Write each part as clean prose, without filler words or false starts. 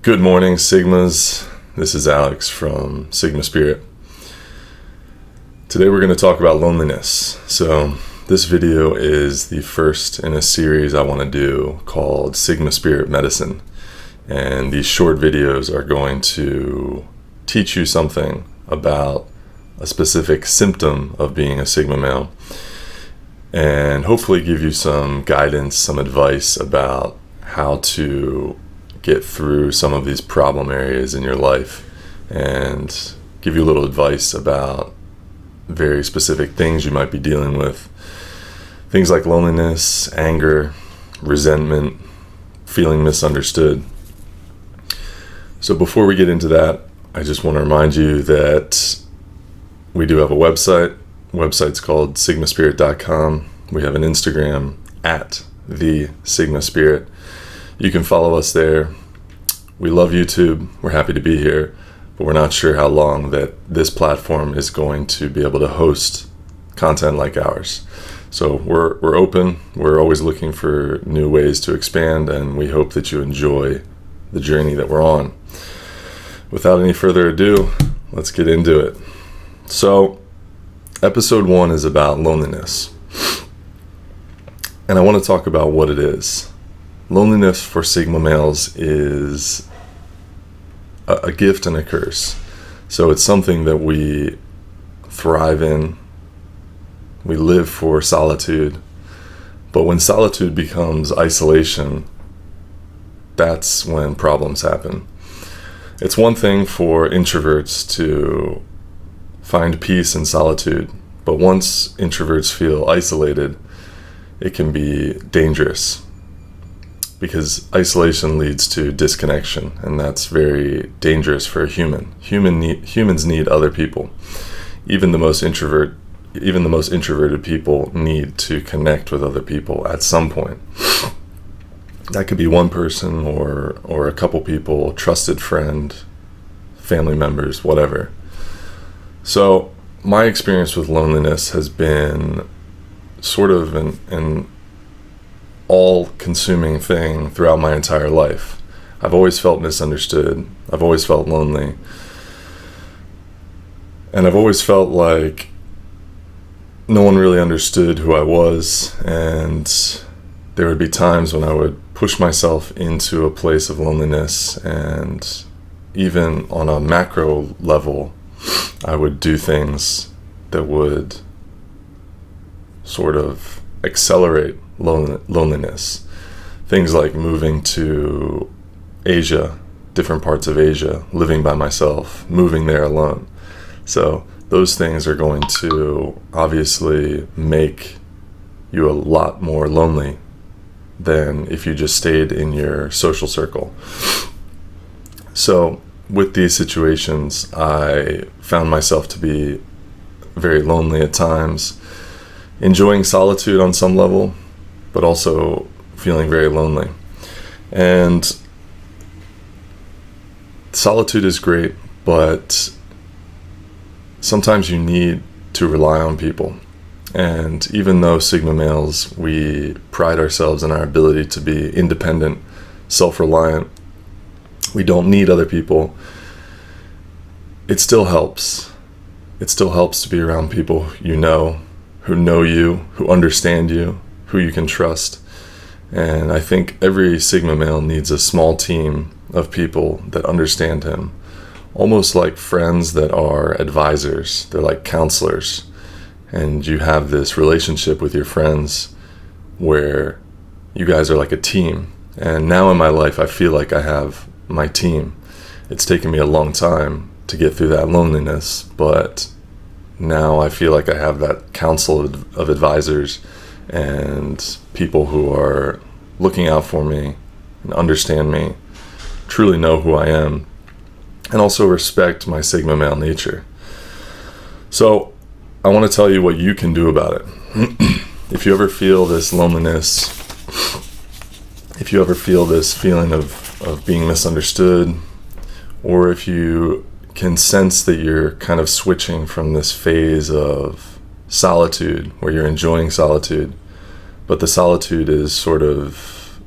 Good morning, Sigmas. This is Alex from Sigma Spirit. Today we're going to talk about loneliness. So this video is the first in a series I want to do called Sigma Spirit Medicine. And these short videos are going to teach you something about a specific symptom of being a Sigma male and hopefully give you some guidance, some advice about how to get through some of these problem areas in your life and give you a little advice about very specific things you might be dealing with. Things like loneliness, anger, resentment, feeling misunderstood. So before we get into that, I just want to remind you that we do have a website. The website's called thesigmaspirit.com. We have an Instagram at thesigmaspirit. You can follow us there. We love YouTube. We're happy to be here, but we're not sure how long that this platform is going to be able to host content like ours. So we're open. We're always looking for new ways to expand, and we hope that you enjoy the journey that we're on. Without any further ado, let's get into it. So, episode 1 is about loneliness. And I want to talk about what it is. Loneliness for Sigma males is a gift and a curse. So it's something that we thrive in. We live for solitude. But when solitude becomes isolation, that's when problems happen. It's one thing for introverts to find peace in solitude, but once introverts feel isolated, it can be dangerous. Because isolation leads to disconnection, and that's very dangerous for a human. Humans need other people. Even the most introverted people need to connect with other people at some point. That could be one person or a couple people, trusted friend, family members, whatever. So my experience with loneliness has been sort of an all-consuming thing throughout my entire life. I've always felt misunderstood. I've always felt lonely. And I've always felt like no one really understood who I was. And there would be times when I would push myself into a place of loneliness. And even on a macro level, I would do things that would sort of accelerate loneliness. Things like moving to Asia, different parts of Asia, living by myself, moving there alone. So those things are going to obviously make you a lot more lonely than if you just stayed in your social circle. So with these situations, I found myself to be very lonely at times, enjoying solitude on some level, but also feeling very lonely. And solitude is great, but sometimes you need to rely on people. And even though Sigma males, we pride ourselves in our ability to be independent, self-reliant, we don't need other people, it still helps. It still helps to be around people you know, who know you, who understand you, who you can trust. And I think every Sigma male needs a small team of people that understand him, almost like friends that are advisors. They're like counselors, and you have this relationship with your friends where you guys are like a team. And now in my life, I feel like I have my team. It's taken me a long time to get through that loneliness, but now I feel like I have that council of advisors and people who are looking out for me and understand me, truly know who I am, and also respect my Sigma male nature. So I want to tell you what you can do about it. If you ever feel this loneliness, if you ever feel this feeling of being misunderstood, or if you can sense that you're kind of switching from this phase of solitude where you're enjoying solitude, but the solitude is sort of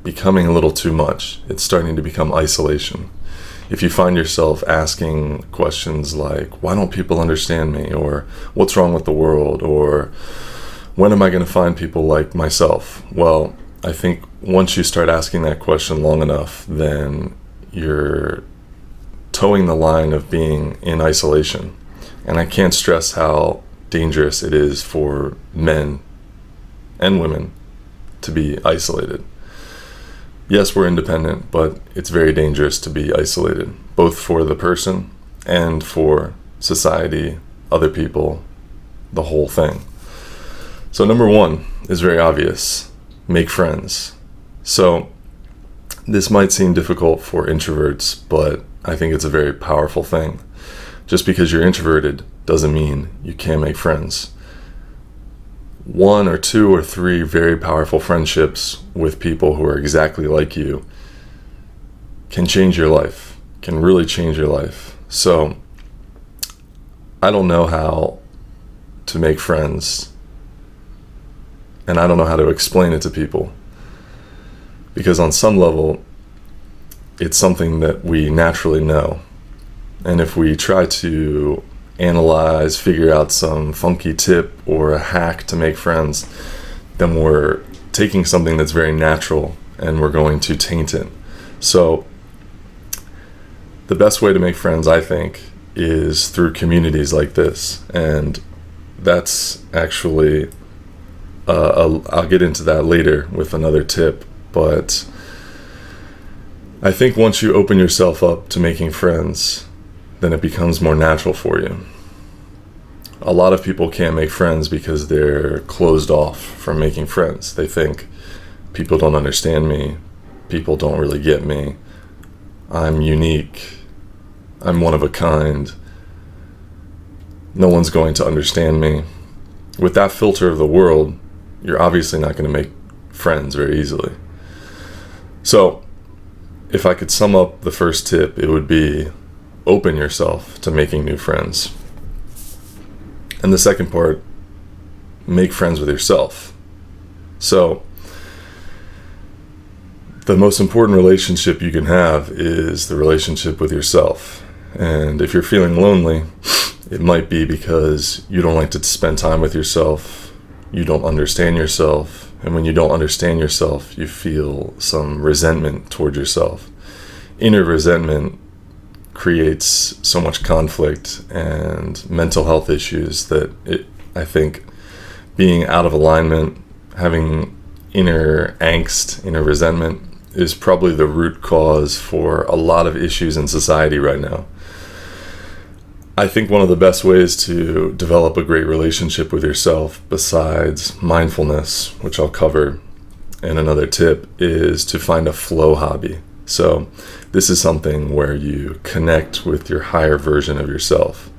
becoming a little too much. It's starting to become isolation. If you find yourself asking questions like, why don't people understand me? Or what's wrong with the world? Or when am I going to find people like myself? Well, I think once you start asking that question long enough, then you're towing the line of being in isolation. And I can't stress how dangerous it is for men and women to be isolated. Yes, we're independent, but it's very dangerous to be isolated, both for the person and for society, other people, the whole thing. So number one is very obvious. Make friends. So this might seem difficult for introverts, but I think it's a very powerful thing. Just because you're introverted doesn't mean you can't make friends. 1 or 2 or 3 very powerful friendships with people who are exactly like you can change your life, can really change your life. So I don't know how to make friends, and I don't know how to explain it to people, because on some level it's something that we naturally know. And if we try to analyze, figure out some funky tip or a hack to make friends, then we're taking something that's very natural and we're going to taint it. So the best way to make friends, I think, is through communities like this. And that's actually, I'll get into that later with another tip, but I think once you open yourself up to making friends, then it becomes more natural for you. A lot of people can't make friends because they're closed off from making friends. They think people don't understand me, people don't really get me, I'm unique, I'm one of a kind, no one's going to understand me. With that filter of the world, you're obviously not going to make friends very easily. So if I could sum up the first tip, it would be open yourself to making new friends. And the second part, make friends with yourself. So the most important relationship you can have is the relationship with yourself. And if you're feeling lonely, it might be because you don't like to spend time with yourself, you don't understand yourself, and when you don't understand yourself, you feel some resentment toward yourself. Inner resentment creates so much conflict and mental health issues that I think being out of alignment, having inner angst, inner resentment, is probably the root cause for a lot of issues in society right now. I think one of the best ways to develop a great relationship with yourself, besides mindfulness, which I'll cover in another tip, is to find a flow hobby. So this is something where you connect with your higher version of yourself.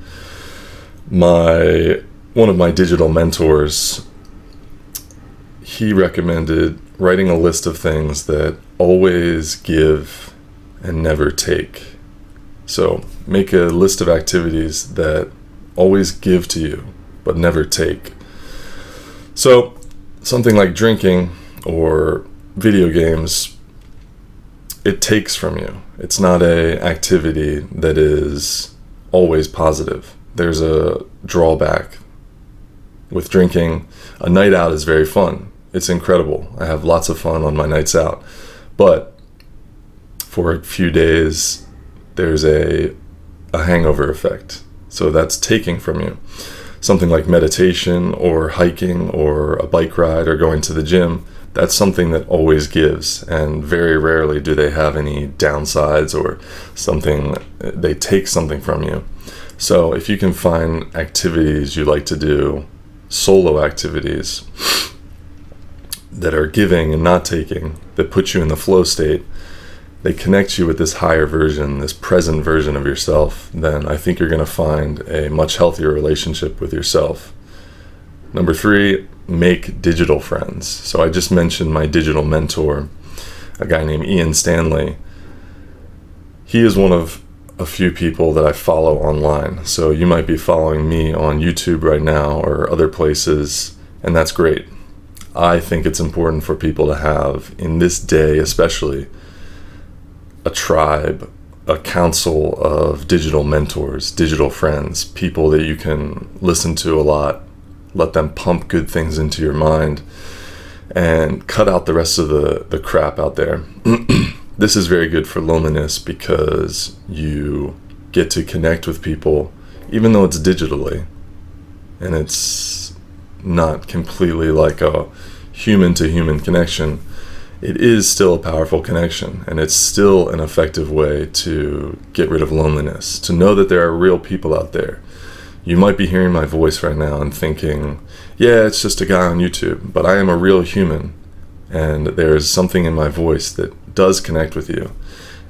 One of my digital mentors, he recommended writing a list of things that always give and never take. So make a list of activities that always give to you but never take. So something like drinking or video games, it takes from you. It's not an activity that is always positive. There's a drawback. With drinking, a night out is very fun. It's incredible. I have lots of fun on my nights out. But for a few days, there's a hangover effect. So that's taking from you. Something like meditation or hiking or a bike ride or going to the gym, that's something that always gives, and very rarely do they have any downsides or something, they take something from you. So if you can find activities you like to do, solo activities that are giving and not taking, that put you in the flow state, they connect you with this higher version, this present version of yourself, then I think you're going to find a much healthier relationship with yourself. Number 3, make digital friends. So I just mentioned my digital mentor, a guy named Ian Stanley. He is one of a few people that I follow online. So you might be following me on YouTube right now or other places, and that's great. I think it's important for people to have, in this day especially, a tribe, a council of digital mentors, digital friends, people that you can listen to a lot, let them pump good things into your mind, and cut out the rest of the crap out there. This is very good for loneliness because you get to connect with people, even though it's digitally, and it's not completely like a human-to-human connection. It is still a powerful connection, and it's still an effective way to get rid of loneliness, to know that there are real people out there. You might be hearing my voice right now and thinking, yeah, it's just a guy on YouTube, but I am a real human, and there's something in my voice that does connect with you.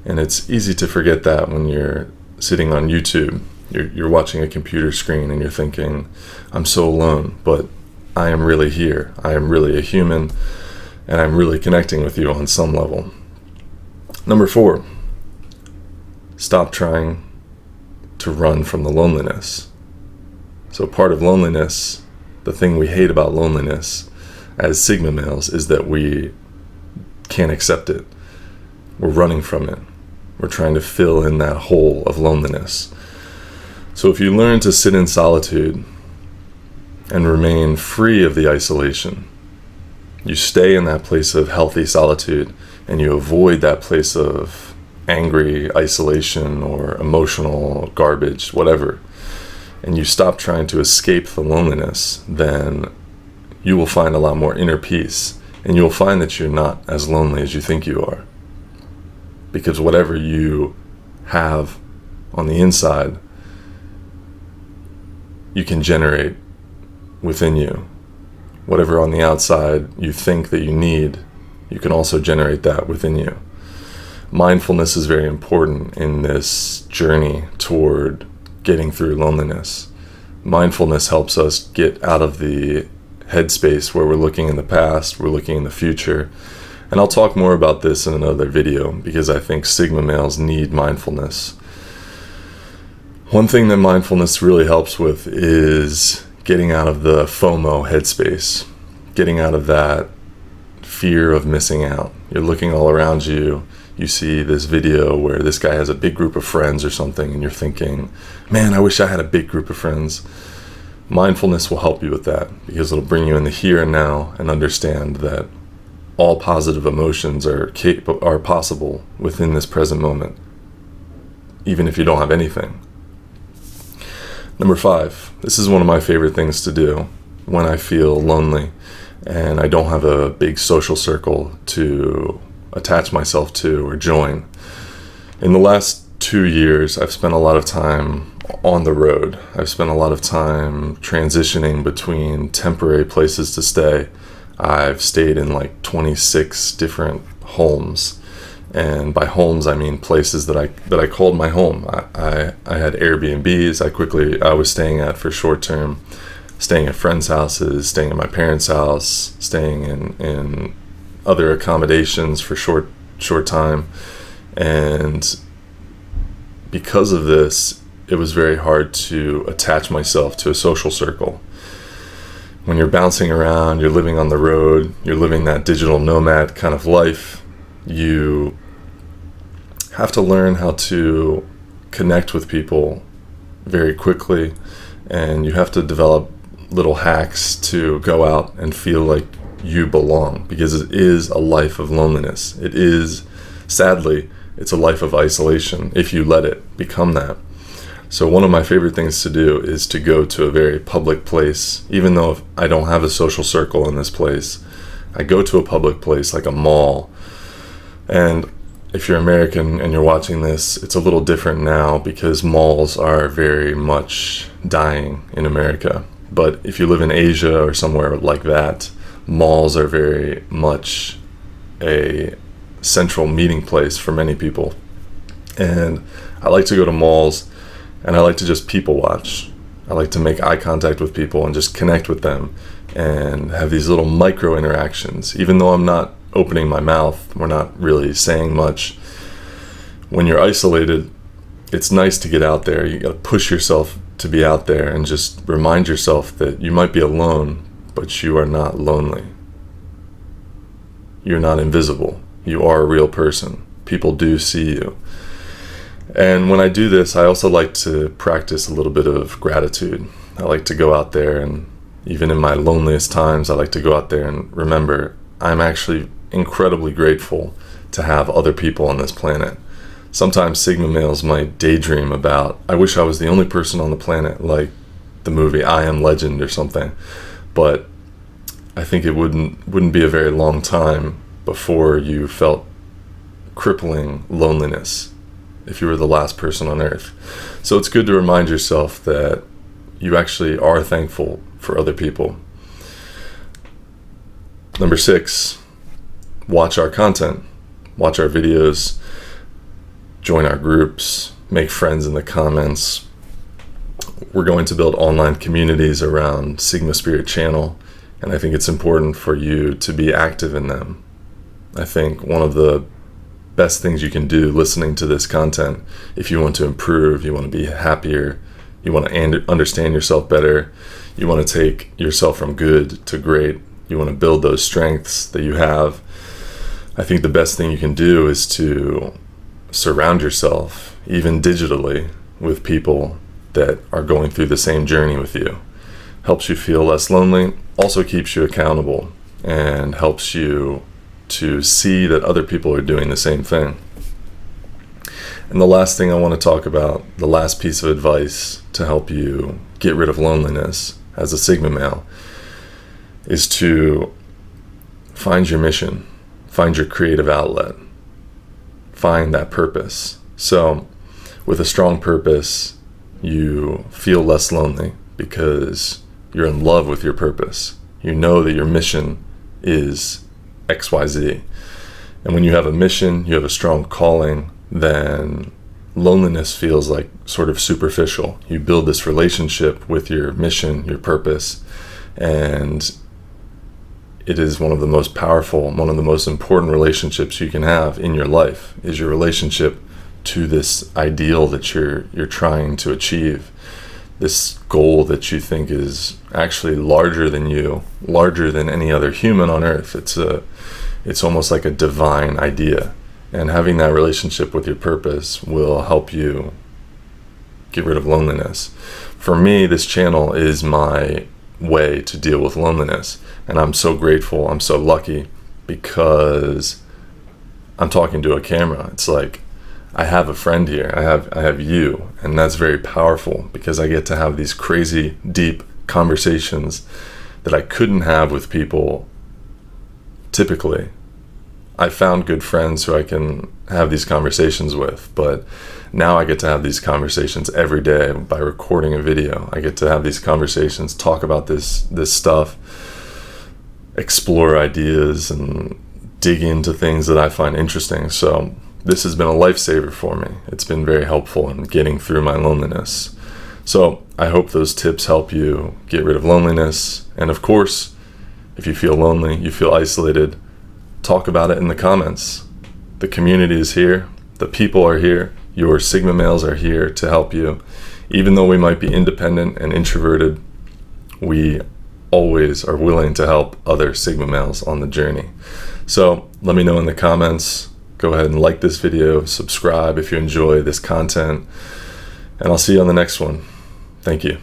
And it's easy to forget that when you're sitting on YouTube. You're watching a computer screen and you're thinking, I'm so alone, but I am really here. I am really a human, and I'm really connecting with you on some level. Number 4, stop trying to run from the loneliness. So part of loneliness, the thing we hate about loneliness as Sigma males, is that we can't accept it. We're running from it. We're trying to fill in that hole of loneliness. So if you learn to sit in solitude and remain free of the isolation, you stay in that place of healthy solitude, and you avoid that place of angry isolation or emotional garbage, whatever, and you stop trying to escape the loneliness, then you will find a lot more inner peace, and you'll find that you're not as lonely as you think you are. Because whatever you have on the inside, you can generate within you. Whatever on the outside you think that you need, you can also generate that within you. Mindfulness is very important in this journey toward getting through loneliness. Mindfulness helps us get out of the headspace where we're looking in the past, we're looking in the future. And I'll talk more about this in another video because I think Sigma males need mindfulness. One thing that mindfulness really helps with is getting out of the FOMO headspace, getting out of that fear of missing out. You're looking all around you, you see this video where this guy has a big group of friends or something, and you're thinking, man, I wish I had a big group of friends. Mindfulness will help you with that because it'll bring you in the here and now and understand that all positive emotions are possible within this present moment, even if you don't have anything. Number 5, this is one of my favorite things to do when I feel lonely and I don't have a big social circle to attach myself to or join. In the last 2 years, I've spent a lot of time on the road. I've spent a lot of time transitioning between temporary places to stay. I've stayed in like 26 different homes. And by homes, I mean places that I called my home. I had Airbnbs. I was staying at for short term, staying at friends' houses, staying at my parents' house, staying in other accommodations for short time. And because of this, it was very hard to attach myself to a social circle. When you're bouncing around, you're living on the road, you're living that digital nomad kind of life, you have to learn how to connect with people very quickly, and you have to develop little hacks to go out and feel like you belong, because it is a life of loneliness. It is, sadly, it's a life of isolation if you let it become that. So one of my favorite things to do is to go to a very public place. Even though I don't have a social circle in this place, I go to a public place like a mall. And if you're American and you're watching this, it's a little different now because malls are very much dying in America. But if you live in Asia or somewhere like that, malls are very much a central meeting place for many people. And I like to go to malls, and I like to just people watch. I like to make eye contact with people and just connect with them and have these little micro interactions. Even though I'm not opening my mouth, we're not really saying much. When you're isolated, it's nice to get out there. You gotta push yourself to be out there and just remind yourself that you might be alone, but you are not lonely. you're not invisible. You are a real person. People do see you. And when I do this, I also like to practice a little bit of gratitude. I like to go out there, and even in my loneliest times, I like to go out there and remember I'm actually incredibly grateful to have other people on this planet. Sometimes Sigma males might daydream about, I wish I was the only person on the planet, like the movie I Am Legend or something. But I think it wouldn't be a very long time before you felt crippling loneliness if you were the last person on earth. So it's good to remind yourself that you actually are thankful for other people. Number 6, watch our content, watch our videos, join our groups, make friends in the comments. We're going to build online communities around Sigma Spirit channel, and I think it's important for you to be active in them. I think one of the best things you can do listening to this content, if you want to improve, you want to be happier, you want to understand yourself better, you want to take yourself from good to great, you want to build those strengths that you have, I think the best thing you can do is to surround yourself, even digitally, with people that are going through the same journey with you. Helps you feel less lonely, also keeps you accountable, and helps you to see that other people are doing the same thing. And the last thing I want to talk about, the last piece of advice to help you get rid of loneliness as a Sigma male, is to find your mission, find your creative outlet, find that purpose. So with a strong purpose, you feel less lonely because you're in love with your purpose. You know that your mission is XYZ. And when you have a mission, you have a strong calling, then loneliness feels like sort of superficial. You build this relationship with your mission, your purpose, and it is one of the most powerful, one of the most important relationships you can have in your life, is your relationship to this ideal that you're trying to achieve, this goal that you think is actually larger than you, larger than any other human on earth. It's almost like a divine idea. And having that relationship with your purpose will help you get rid of loneliness. For me, this channel is my way to deal with loneliness. And I'm so grateful, I'm so lucky, because I'm talking to a camera. It's like I have a friend here. I have you, and that's very powerful because I get to have these crazy, deep conversations that I couldn't have with people typically. I found good friends who I can have these conversations with, but now I get to have these conversations every day by recording a video. I get to have these conversations, talk about this stuff, explore ideas, and dig into things that I find interesting. So this has been a lifesaver for me. It's been very helpful in getting through my loneliness. So I hope those tips help you get rid of loneliness. And of course, if you feel lonely, you feel isolated, talk about it in the comments. The community is here. The people are here. Your Sigma males are here to help you. Even though we might be independent and introverted, we always are willing to help other Sigma males on the journey. So let me know in the comments. Go ahead and like this video, subscribe if you enjoy this content, and I'll see you on the next one. Thank you.